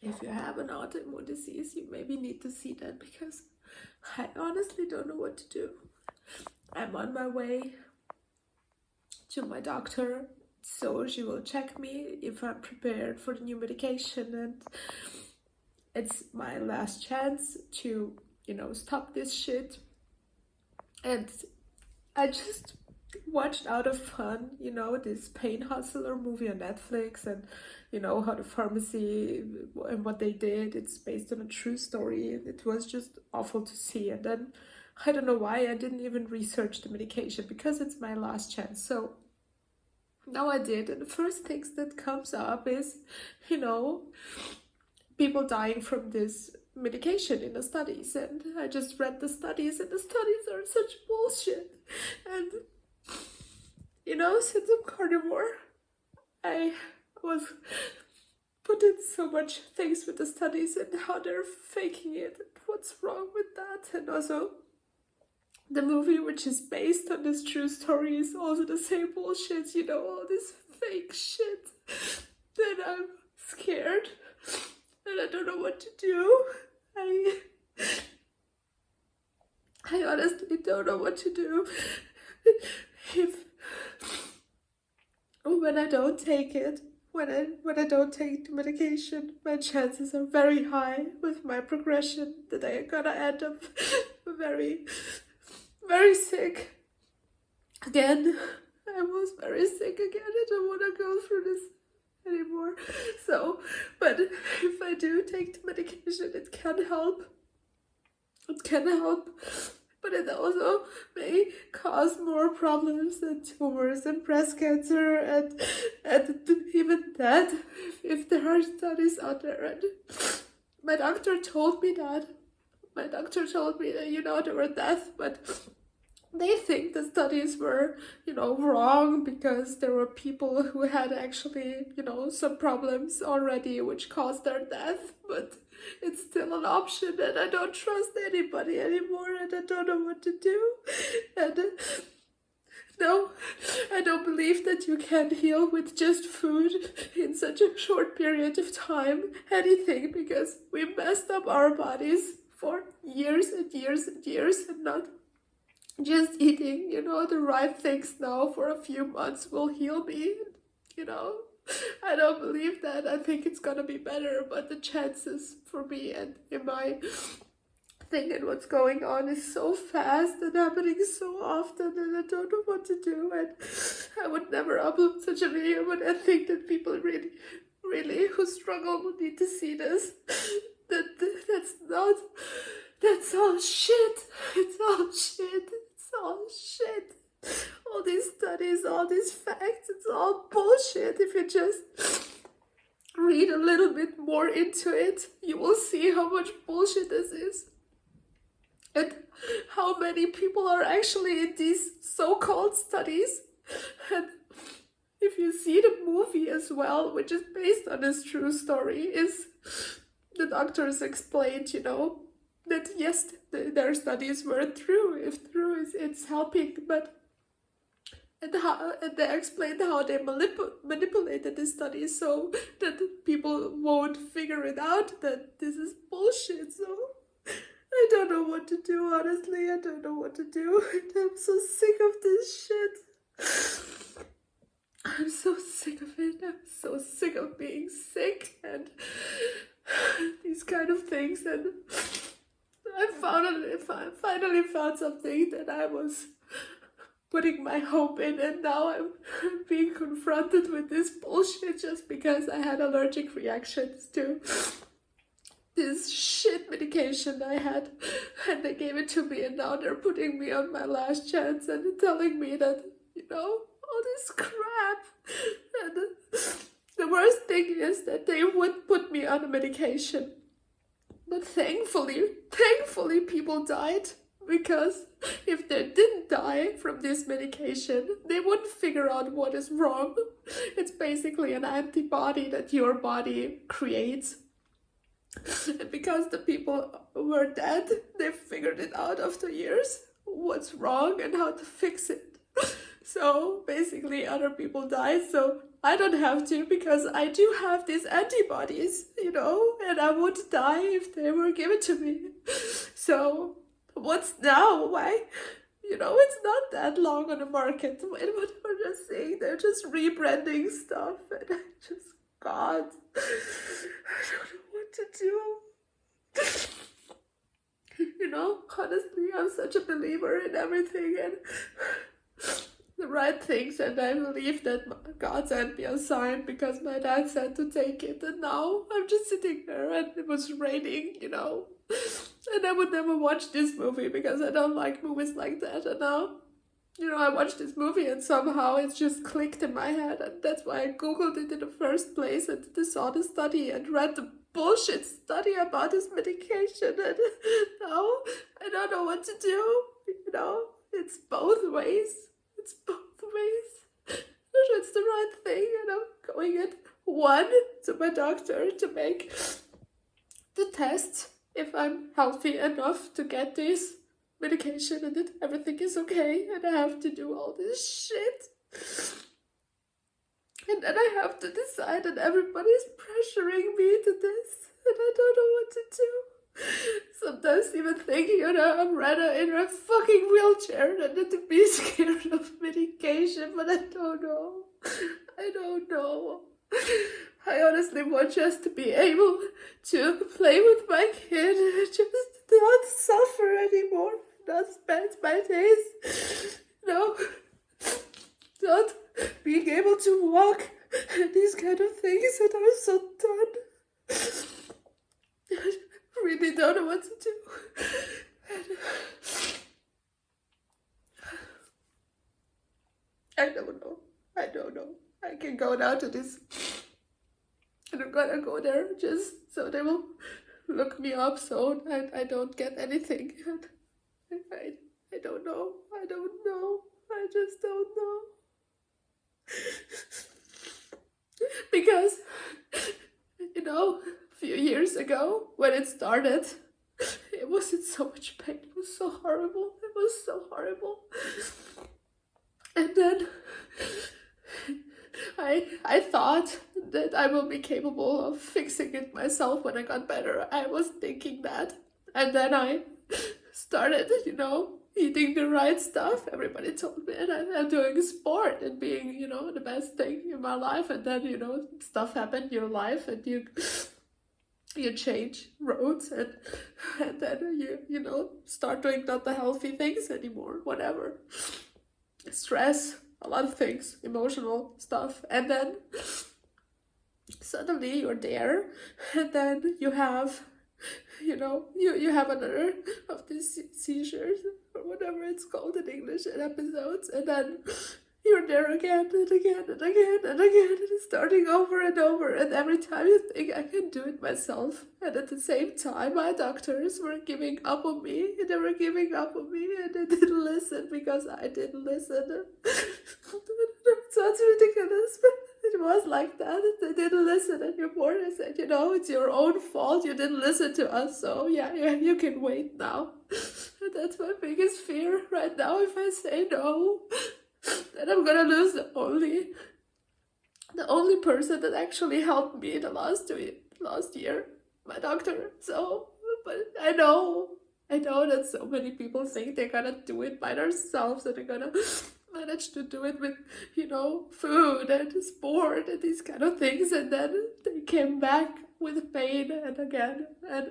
if you have an autoimmune disease, you maybe need to see that, because I honestly don't know what to do. I'm on my way to my doctor, so she will check me if I'm prepared for the new medication, and it's my last chance to, stop this shit. And I just watched out of fun, this Pain Hustler movie on Netflix, and how the pharmacy and what they did, it's based on a true story. It was just awful to see. And then I don't know why I didn't even research the medication, because it's my last chance. So now I did, and the first things that comes up is, people dying from this medication in the studies. And I just read the studies, and the studies are such bullshit. And since I'm carnivore, I was put in so much things with the studies and how they're faking it, and what's wrong with that. And also the movie, which is based on this true story, is also the same bullshit, all this fake shit. Then I'm scared, and I don't know what to do. I honestly don't know what to do. When I don't take it, when I don't take the medication, my chances are very high with my progression that I'm gonna end up very, very sick again. I was very sick again. I don't want to go through this anymore. So, but if I do take the medication, it can help. It can help. But it also may cause more problems and tumors and breast cancer and even death, if there are studies out there. And my doctor told me that. There were deaths, but they think the studies were, wrong, because there were people who had actually, some problems already which caused their death. But it's still an option, and I don't trust anybody anymore, and I don't know what to do. And no, I don't believe that you can heal with just food in such a short period of time, anything, because we messed up our bodies for years and years and years, and not just eating, the right things now for a few months will heal me, I don't believe that. I think it's gonna be better, but the chances for me and in my thing and what's going on is so fast and happening so often, and I don't know what to do. And I would never upload such a video, but I think that people really, really who struggle would need to see this. That's all shit. It's all shit. It's all shit. All these studies, all these facts, it's all bullshit. If you just read a little bit more into it, you will see how much bullshit this is. And how many people are actually in these so-called studies. And if you see the movie as well, which is based on this true story, is the doctors explained, that yes, their studies were true. If true is it's helping, but and they explained how they manipulated the study so that people won't figure it out that this is bullshit. So I don't know what to do, honestly. I don't know what to do. I'm so sick of this shit. I'm so sick of it. I'm so sick of being sick and these kind of things. And I finally found something that I was putting my hope in, and now I'm being confronted with this bullshit just because I had allergic reactions to this shit medication I had, and they gave it to me, and now they're putting me on my last chance and telling me that, all this crap. And the worst thing is that they would put me on a medication, but thankfully people died, because if they didn't die from this medication, they wouldn't figure out what is wrong. It's basically an antibody that your body creates. And because the people were dead, they figured it out after years, what's wrong and how to fix it. So basically other people died, so I don't have to because I do have these antibodies, and I would die if they were given to me. So what's now? Why? It's not that long on the market. What are they saying? They're just rebranding stuff, and I just, God, I don't know what to do. Honestly, I'm such a believer in everything and the right things, and I believe that God sent me a sign because my dad said to take it, and now I'm just sitting there and it was raining, and I would never watch this movie because I don't like movies like that, and now, I watched this movie and somehow it just clicked in my head, and that's why I googled it in the first place and saw the study and read the bullshit study about this medication, and now I don't know what to do, it's both ways. It's both ways. It's the right thing, going at one to my doctor to make the test if I'm healthy enough to get this medication and that everything is okay, and I have to do all this shit. And then I have to decide, and everybody's pressuring me to this, and I don't know what to do. Sometimes even thinking, I'm rather in a fucking wheelchair than to be scared of medication, but I don't know. I honestly want just to be able to play with my kid and just not suffer anymore, not spend my days, not being able to walk and these kind of things, and I'm so done. I really don't know what to do. I don't know. I can go now to this, and I'm gonna go there just so they will look me up so I don't get anything. I don't know. I just don't know. Because, a few years ago when it started, it was in so much pain. It was so horrible. And then I thought that I will be capable of fixing it myself when I got better. I was thinking that. And then I started, eating the right stuff. Everybody told me, and I'm doing sport and being, the best thing in my life. And then, stuff happened in your life, and you change roads, and then you start doing not the healthy things anymore, whatever. Stress, a lot of things, emotional stuff, and then suddenly you're there, and then you have you have another of these seizures or whatever it's called in English in episodes, and then you're there again and again and again and again, and it's starting over and over, and every time you think I can do it myself, and at the same time my doctors were giving up on me, and they they didn't listen because I didn't listen. It sounds ridiculous, but it was like that. They didn't listen anymore. They said, it's your own fault. You didn't listen to us, so yeah, you can wait now. And that's my biggest fear right now. If I say no, then I'm gonna lose the only person that actually helped me the last year, my doctor. So, but I know that so many people think they're gonna do it by themselves, and they're gonna manage to do it with, food and sport and these kind of things, and then they came back with pain and again, and